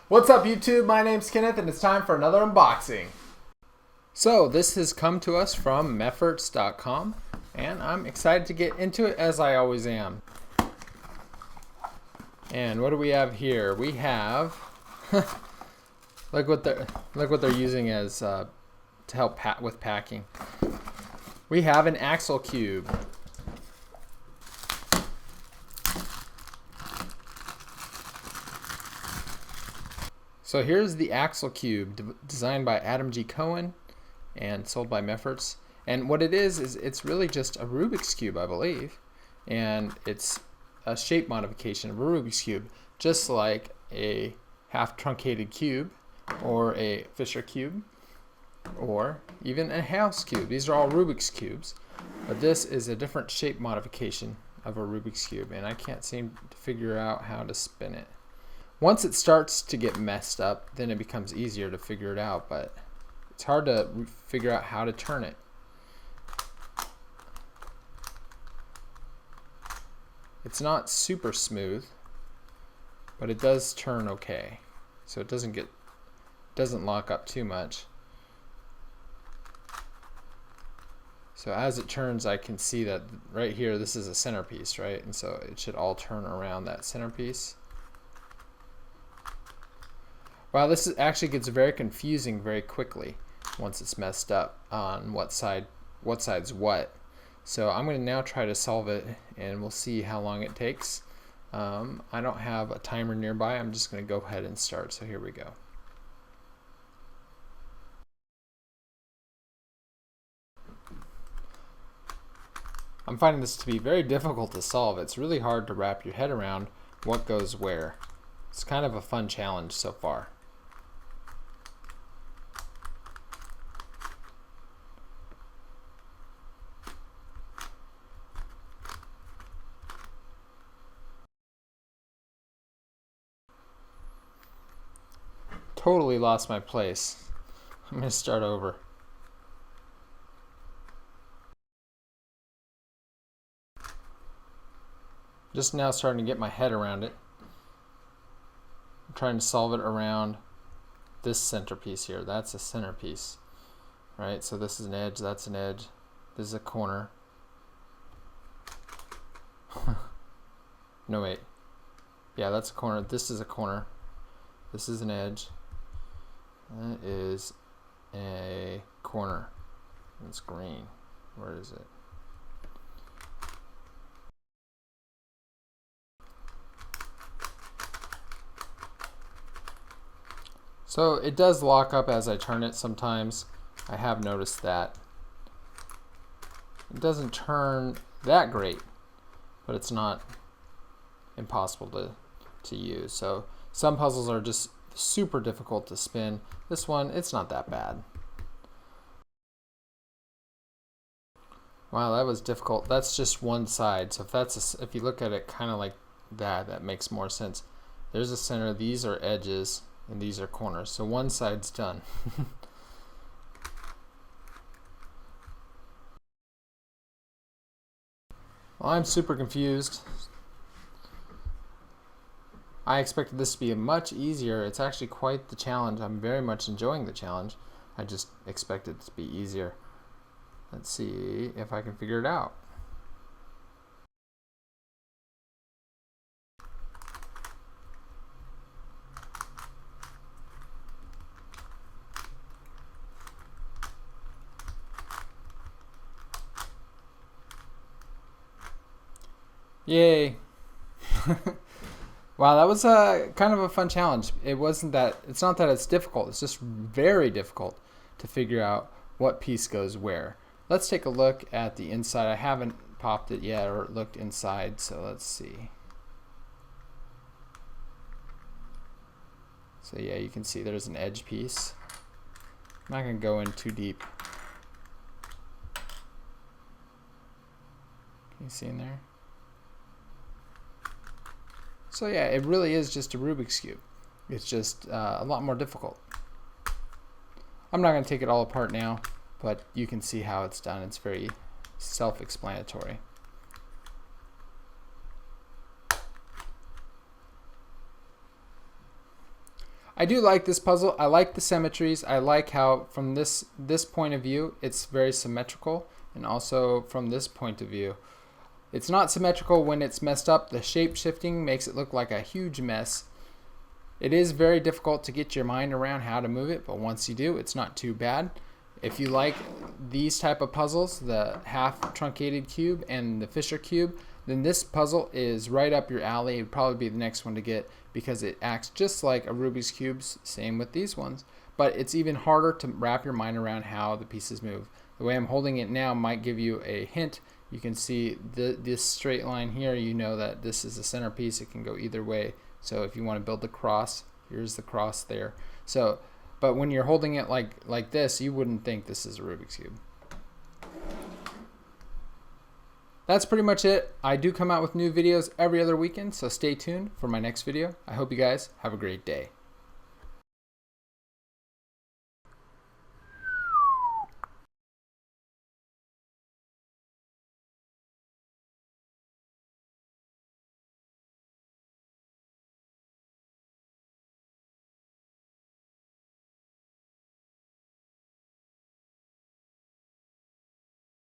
What's up YouTube? My name's Kenneth and it's time for another unboxing. So this has come to us from Mefferts.com and I'm excited to get into it as I always am. And what do we have here? We have look what they're using as to help with packing. We have an Axel cube. So here's the Axel cube, designed by Adam G. Cohen and sold by Mefferts. And what it is it's really just a Rubik's cube, I believe. And it's a shape modification of a Rubik's cube, just like a half truncated cube or a Fisher cube or even a house cube. These are all Rubik's cubes, but this is a different shape modification of a Rubik's cube, and I can't seem to figure out how to spin it. Once it starts to get messed up, then it becomes easier to figure it out, but it's hard to figure out how to turn it. It's not super smooth, but it does turn okay. So it doesn't lock up too much. So as it turns, I can see that right here, this is a centerpiece, right? And so it should all turn around that centerpiece. Wow, this actually gets very confusing very quickly once it's messed up on what side's what. So I'm going to now try to solve it, and we'll see how long it takes. I don't have a timer nearby. I'm just going to go ahead and start. So here we go. I'm finding this to be very difficult to solve. It's really hard to wrap your head around what goes where. It's kind of a fun challenge so far. Totally lost my place. I'm going to start over. Just now starting to get my head around it. I'm trying to solve it around this centerpiece here. That's a centerpiece, right? So this is an edge, that's an edge, this is a corner. No, wait. Yeah, that's a corner. This is a corner. This is an edge. That is a corner. It's green. Where is it? So it does lock up as I turn it sometimes. I have noticed that. It doesn't turn that great, but it's not impossible to use. So some puzzles are just super difficult to spin. This one, it's not that bad. Wow, that was difficult. That's just one side. So if you look at it kind of like that, that makes more sense. There's a center, these are edges, and these are corners. So one side's done. Well, I'm super confused. I expected this to be much easier. It's actually quite the challenge. I'm very much enjoying the challenge. I just expected it to be easier. Let's see if I can figure it out. Yay! Wow, that was kind of a fun challenge. It's not that it's difficult, it's just very difficult to figure out what piece goes where. Let's take a look at the inside. I haven't popped it yet or looked inside, so let's see. So yeah, you can see there's an edge piece. I'm not going to go in too deep. Can you see in there? So yeah, it really is just a Rubik's Cube. It's just a lot more difficult. I'm not going to take it all apart now, but you can see how it's done. It's very self-explanatory. I do like this puzzle. I like the symmetries. I like how from this point of view it's very symmetrical, and also from this point of view it's not symmetrical when it's messed up. The shape shifting makes it look like a huge mess. It is very difficult to get your mind around how to move it, but once you do, it's not too bad. If you like these type of puzzles, the half truncated cube and the Fisher cube, then this puzzle is right up your alley. It would probably be the next one to get because it acts just like a Rubik's Cube, same with these ones, but it's even harder to wrap your mind around how the pieces move. The way I'm holding it now might give you a hint. You can see this straight line here. You know that this is a centerpiece. It can go either way. So if you want to build the cross, here's the cross there. So, but when you're holding it like this, you wouldn't think this is a Rubik's Cube. That's pretty much it. I do come out with new videos every other weekend, so stay tuned for my next video. I hope you guys have a great day.